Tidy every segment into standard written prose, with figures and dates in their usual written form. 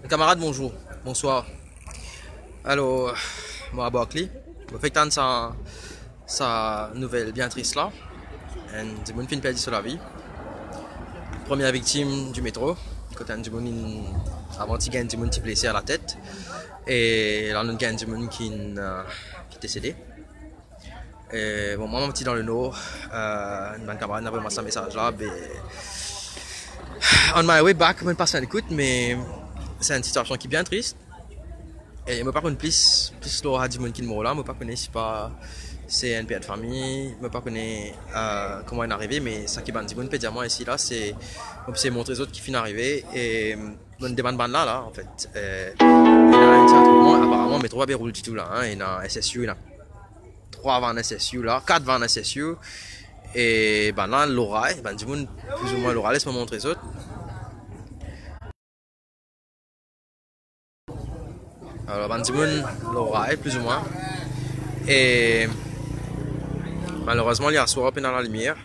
Camarades, bonjour, bonsoir. Alors, moi à Barclay, je fais tant sa nouvelle bien triste là. Et j'ai mon fin perdu sur la vie. Première victime du métro. Quand on dit avant il y a un monde qui est blessé à la tête. Et là, il y a un monde qui est décédé. Et bon, moi, je suis dans le Nord. Mon camarade n'a pas passé un message là. On my way back, je passe à l'écoute, mais c'est une situation qui est bien triste. Et je ne sais pas plus le du monde qui est mort là. Je ne sais pas si pas c'est un père de famille. Je ne sais pas comment il est arrivé, mais ça qui est bon, peut dire moi ici là, c'est montrer les autres qui finissent d'arriver et on demande là en fait. Il y a un certain apparemment, mais 3 roule du tout là. Hein. Il y a un SSU, il y a 3 vannes SSU là, 4 vannes SSU. Et ben là, l'oreille, ben, du monde, plus ou moins l'oreille, laisse-moi montrer les autres. Alors, ben, du monde, l'oreille, plus ou moins. Et malheureusement, il y a un soir dans la lumière.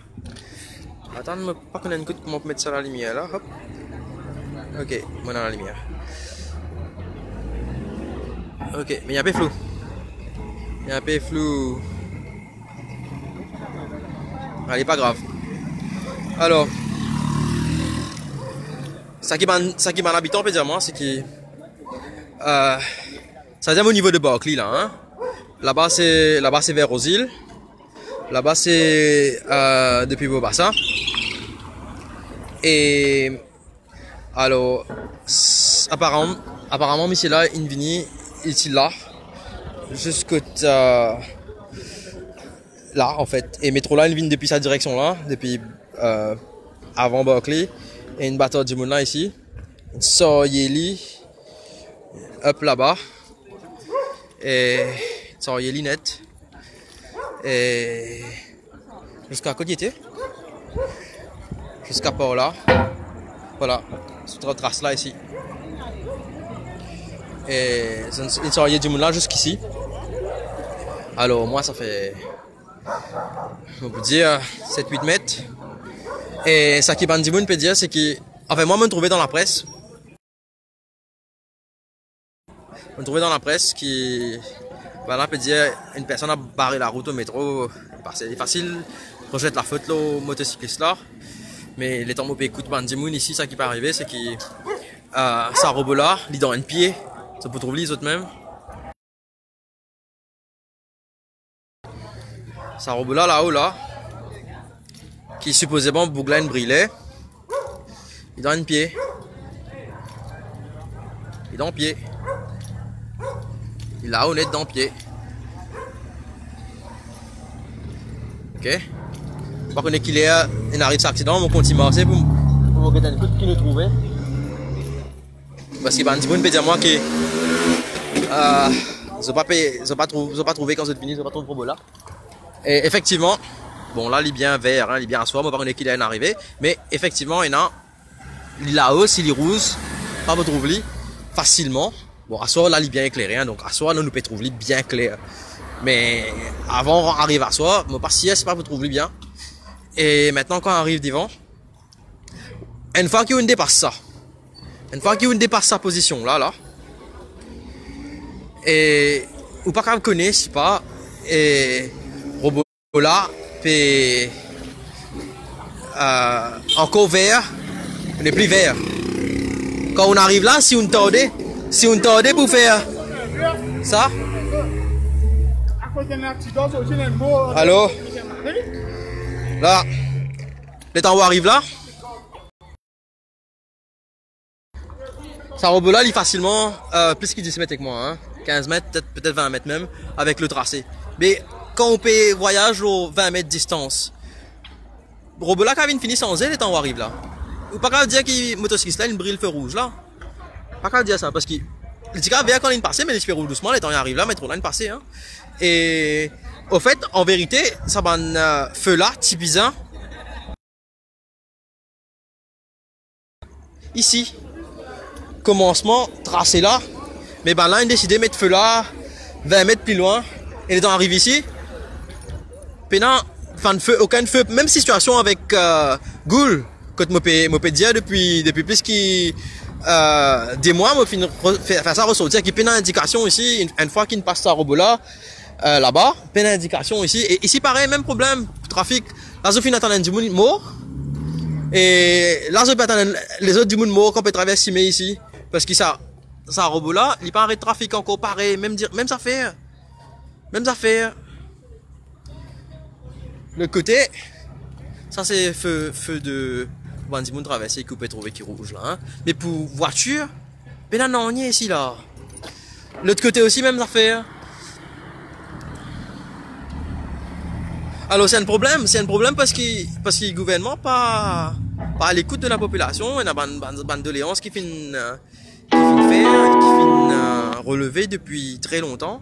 Attends, je ne sais pas comment on peut mettre ça à la lumière là. Hop. Ok, moi dans la lumière. Ok, mais il y a un peu flou. Il y a un peu flou. Allez, pas grave. Alors, ça qui m'a habitant, on peut dire moi, c'est que ça vient au niveau de Barclay là. Hein. Là-bas c'est vers aux îles. Là-bas c'est depuis Bobassa. Et alors apparemment mais c'est là il vient ici là jusqu'au là en fait, et métro là il vient depuis sa direction là, depuis avant Barclay, et une bataille du monde là ici, sort Yeli hop là-bas, et sort Yeli net, et jusqu'à côté était jusqu'à par là, voilà, cette trace là ici, et il sort du monde là jusqu'ici. Alors moi ça fait, on peut dire 7-8 mètres. Et ça qui Bandimoun peut dire, c'est que, enfin moi je me trouvais dans la presse. Je me trouvais dans la presse qui, voilà, peut dire, une personne a barré la route au métro. C'est facile, projette la faute au motocycliste là. Mais les temps où on écoute Bandimoun ici, ça qui peut arriver, c'est que ça robe là, il dans un pied, ça peut trouver les autres même. Ça robe là-haut là, qui supposément Bouglaine brillait. Il donne un pied. Il donne pied. Il a honnête dans le pied. Ok. Je crois qu'il est il arrive cet accident, on continue à marcher pour regarder un peu qui le trouvait. Parce qu'il va peut dire moi que ils n'ont pas trouvé quand c'est fini, ils n'ont pas trouvé le problème là. Et effectivement, bon là il est bien vert, hein, il est bien à soi, moi par contre qu'il est arrivé, mais effectivement il y a là-haut, s'il est rouge, pas vous trouver facilement. Bon à soi là il est bien éclairé, hein, donc à soi nous peut trouver bien clair. Mais avant d'arriver à soi, moi par si c'est pas vous trouver bien. Et maintenant quand on arrive devant, une fois qu'il dépasse ça, sa position là, et ou pas qu'on connaît, je sais pas, et robot là, puis encore vert, on n'est plus vert. Quand on arrive là, si on tordait pour faire ça. Allô? Là, les temps où arrive là, ça robe là, il est facilement plus qu'il 10 mètres avec moi, hein. 15 mètres, peut-être 20 mètres même, avec le tracé. Mais quand on peut voyage aux 20 mètres de distance, Robola quand il finit sans elle, les temps où arrive là. Ou pas qu'à dire qu'il motocycliste là, il brille le feu rouge là. Pas qu'à dire ça, parce que le petit gars vient quand il passe, mais il se fait rouge doucement, les temps il arrive là, mais trop là, il passe, hein. Et au fait, en vérité, ça va un feu là, typisant. Ici, commencement, tracé là, mais ben là, il a décidé de mettre feu là, 20 mètres plus loin, et les temps arrivent ici, Pénan, aucun feu, même situation avec Goul, que je peux dire depuis plus des mois, je faire ça ressortir, qui pénan indication ici, une fois qu'il passe ça robot là-bas, pénan indication ici, et ici pareil, même problème, trafic, là je finis attendre du monde mort, et là je peux attendre les autres du monde mort qu'on peut traverser ici, parce que ça robot là, il paraît de trafic encore pareil, même affaire. Le côté, ça c'est feu de Bandimoun traverser qu'on peut trouver qui rouge là. Hein. Mais pour voiture, ben là non, on y est ici là. L'autre côté aussi, même affaire. Alors c'est un problème parce que le gouvernement pas à l'écoute de la population, il y a une bande de léonces qui finit relever depuis très longtemps.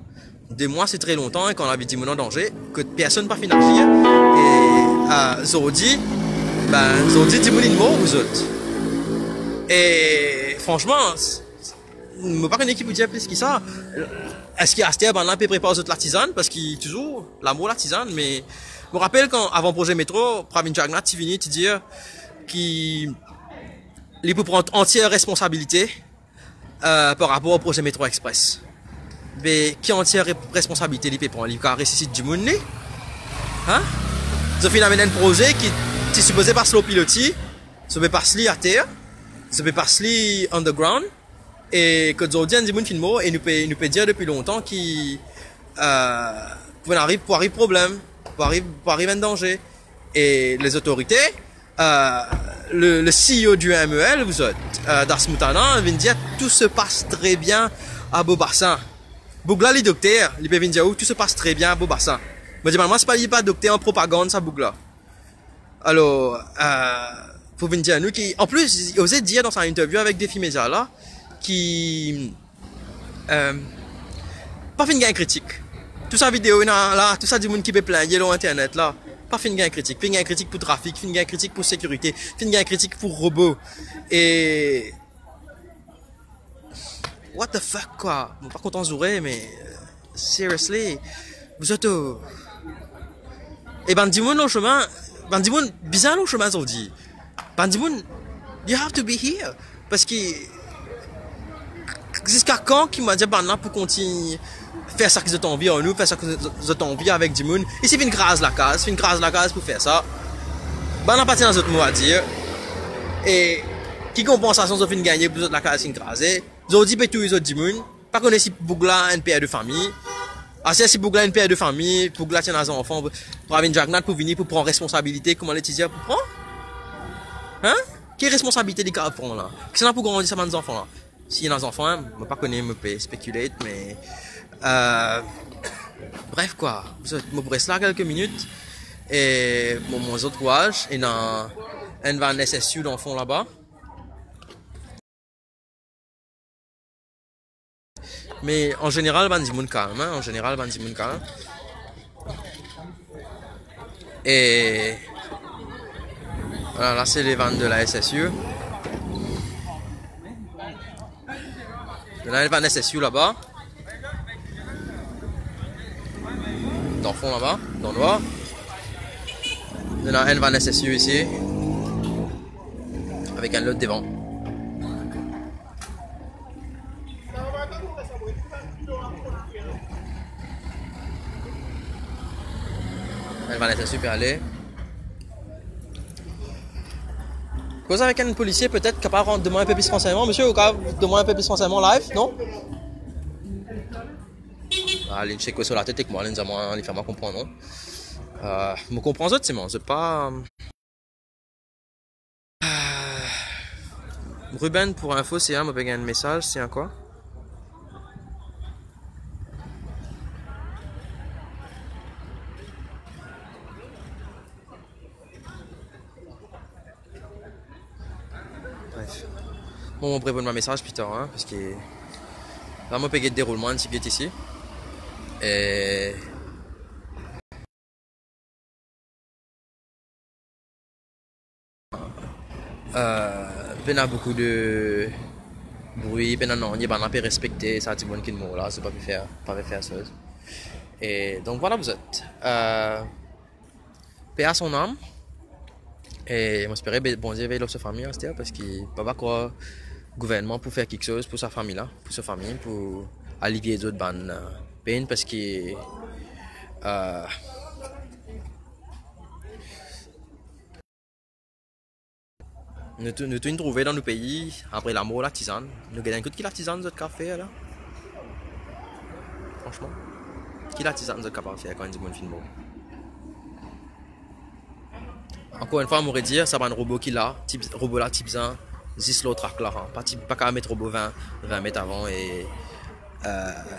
Des mois c'est très longtemps et quand on avait dit en danger que personne pas fini d'agir et Zodi dit mon mot vous autres et franchement je ne pas connais qui peut dire plus que ça est-ce qu'il y a acheté ben là peut préparer aux autres l'artisan parce qu'il toujours l'amour l'artisan mais je me rappelle quand avant projet métro Pravin Jagnat tu venu te dire qu'il peut prendre entière responsabilité par rapport au projet métro express. Mais qui entière responsabilité il peut prendre il peut réciter du monde hein je finis amener un projet qui est supposé passer au pilotis ça peut passer à terre ça peut passer underground et que aujourd'hui on dit monde filmo et nous peut dire depuis longtemps qu'il pour arriver problème pour arriver un danger et les autorités le CEO du MEL vous êtes Darsmoutana vient dire tout se passe très bien à Beaubassin. Bougla les docteurs, les peuvent dire où tout se passe très bien à Beaubassin. Mais moi c'est pas docteur en propagande ça Bougla. Alors faut venir dire nous qui en plus il osait dire dans sa interview avec Défi Média là qui pas fin gain critique. Tout sa vidéo là, tout ça du monde qui peut plaindre sur internet là. Pas fin gain critique, fin gain critique pour trafic, fin gain critique pour sécurité, fin gain critique pour robots et what the fuck quoi, bon, pas content d'ourer mais seriously, vous êtes et Bandimoun le chemin, Bandimoun bizarre le chemin aujourd'hui. Bandimoun, you have to be here parce que jusqu'à quand qui m'a dit là pour continuer faire ça que j'ai envie en nous, faire ça que j'ai envie avec du monde. Ici fin grâce la case pour faire ça. Ben on a pas dans autres mots à dire et qui compensation ont fin gagner pour la case fin craser. Aujourd'hui peut tous les autres du monde, pas connaître si Bougla une père de famille. Si Bougla une père de famille, Bougla tient des enfants, pour avoir une Jagnat pour venir pour prendre responsabilité, comment l'étudier pour prendre? Hein? Quelle responsabilité les gars prennent là? Qu'est-ce qu'on a pour grandir ça des enfants là? S'il y a des enfants, je ne pas connaître, je peux spéculer, mais bref quoi, je me reste là quelques minutes et mon autre courage et dans un van SSU dans le fond là-bas. Mais en général, Bandimoun calme, hein? En général, Bandimoun calme. Et voilà, là c'est les vannes de la SSU. Il y a une vanne SSU là-bas. Dans le fond là-bas, dans le noir. Il y a une vanne SSU ici. Avec un lot devant. Elle va laisser super aller. Cause avec un policier peut-être capable de demander un peu plus de renseignements, monsieur, ou capable de demander un peu plus de renseignements live, non? Allez, je sais quoi sur la tête avec moi, il fait moi comprendre, non? Me comprends autres, c'est moi, c'est pas. Ruben pour info, c'est un, m'a gagné un message, c'est un quoi? Bref. Bon, on prépare ma message plus tard, hein, parce que là, moi, j'ai le déroulement un petit peu ici. Et il y a beaucoup de bruit, il y a non, il y a pas respecté ça, c'est bon qu'il mot là, c'est pas pu faire ça. Et donc voilà, vous êtes. paix à son âme. Et j'espère que bon Dieu veille sur sa famille, parce qu'il ne peut pas quoi gouvernement pour faire quelque chose pour sa famille là, pour sa famille, pour allévier d'autres bonnes peines, parce que nous nous trouver dans nos pays après la mort la tisane. Nous gagnons que qui la tisane de café là. Franchement, qui la tisane de capable faire quand on dit mon film mort. Encore une fois, on m'aurait dit, ça va un robot qui l'a, robot là, type 1, 10 l'autre track là, pas qu'à mettre robot 20 mètres avant et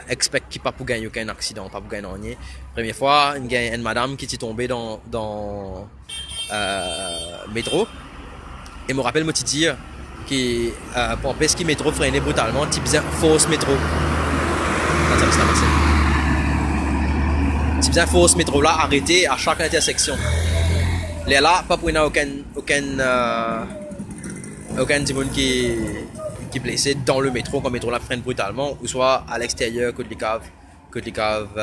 expect qu'il pas pour gagner aucun accident, pas pour gagner rien. Première fois, il y a une madame qui est tombée dans métro et me rappelle me dire qui pour empêcher qu'il métro freiné brutalement, type 1 fausse métro. Type 1 fausse métro là, arrêté à chaque intersection. Les là, pas pour aucun monde qui est blessé dans le métro, quand le métro la freine brutalement, ou soit à l'extérieur, côté les caves,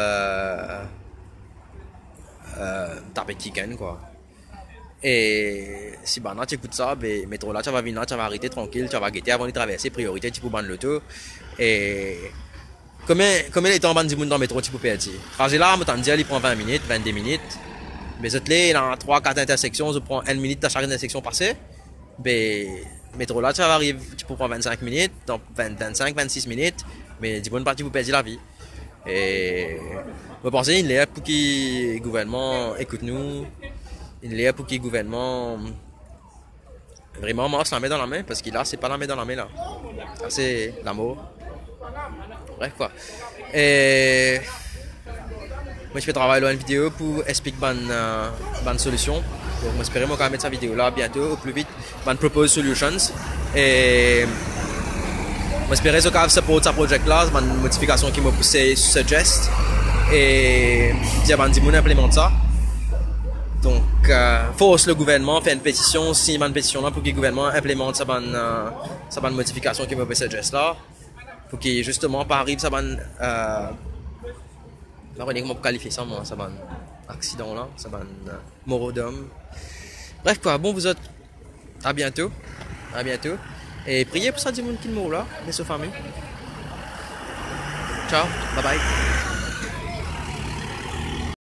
tapé Kiken, quoi. Et si bah, tu écoutes ça, ben, métro là, tu vas venir là, tu vas arrêter tranquille, tu vas guetter avant de traverser, priorité, tu peux prendre l'auto. Et combien de temps du monde dans le métro, tu peux perdre? Trajet là, je dire, il prend 20 minutes, 22 minutes. Mais cette là, dans 3-4 intersections, je prends 1 minute à chaque intersection passée. Mais métro là, tu arrives, tu peux prendre 25 minutes, dans 25-26 minutes, mais du bon parti, vous perdez la vie. Et je pense qu'il est pour que le gouvernement écoute nous, il est pour que le gouvernement vraiment marche la main dans la main, parce que là, c'est pas la main dans la main là. Là, c'est l'amour. Bref quoi. Et moi je fais travailler là une vidéo pour expliquer une solution. Donc j'espère que je vais mettre cette vidéo là bientôt au plus vite. Ban propose solutions. Et j'espère que je vais support ce projet là, une modification qui m'a poussé suggest. Et dire que je implémente ça. Donc force le gouvernement faire une pétition, signer une pétition là pour que le gouvernement implémente cette modification qui m'a poussé suggest là. Pour que justement pas arrive ça là, on est comment qualifier ça, moi, ça va un accident là, ça va un mort d'homme. Bref quoi, bon vous autres, à bientôt, et priez pour ça du monde qui meurt là, et sa famille. Ciao, bye bye.